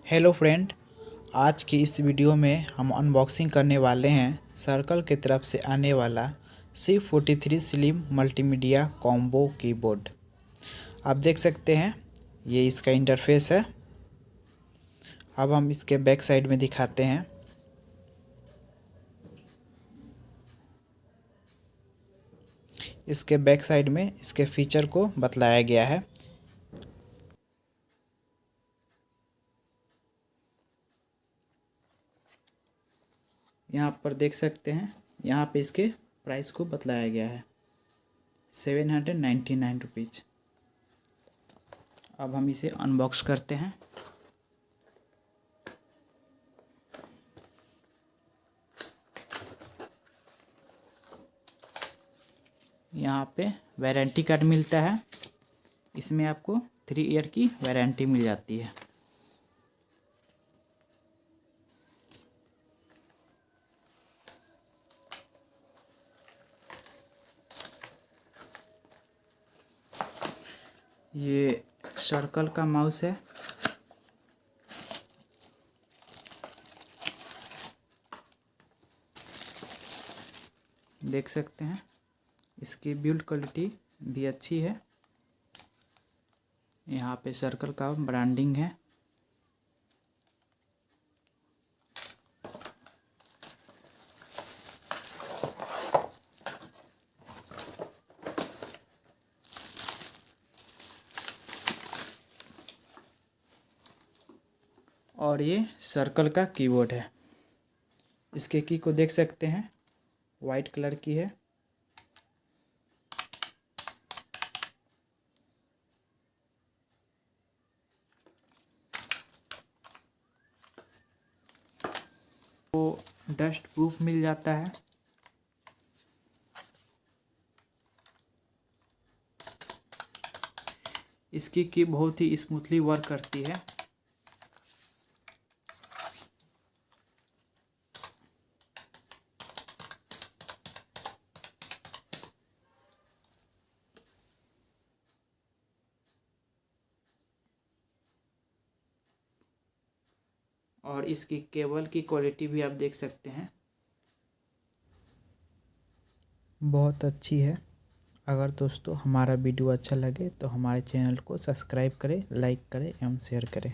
Hello friend, आज की इस वीडियो में हम अनबॉक्सिंग करने वाले हैं सर्कल की तरफ से आने वाला C43 slim multimedia combo keyboard. आप देख सकते हैं ये इसका इंटरफेस है। अब हम इसके बैक साइड में दिखाते हैं। इसके बैक साइड में इसके फीचर को बतलाया गया है। यहाँ पर देख सकते हैं, यहाँ पे इसके प्राइस को बतलाया गया है 799 रुपीज़। अब हम इसे अनबॉक्स करते हैं। यहाँ पे वारंटी कार्ड मिलता है। इसमें आपको 3 ईयर की वारंटी मिल जाती है। ये सर्कल का माउस है। देख सकते हैं इसकी बिल्ड क्वालिटी भी अच्छी है। यहाँ पे सर्कल का ब्रांडिंग है। और ये सर्कल का कीबोर्ड है। इसके की को देख सकते हैं, वाइट कलर की है। वो डस्ट प्रूफ मिल जाता है। इसकी की बहुत ही स्मूथली वर्क करती है। और इसकी केबल की क्वालिटी भी आप देख सकते हैं, बहुत अच्छी है। अगर दोस्तों हमारा वीडियो अच्छा लगे तो हमारे चैनल को सब्सक्राइब करें, लाइक करें एवं शेयर करें।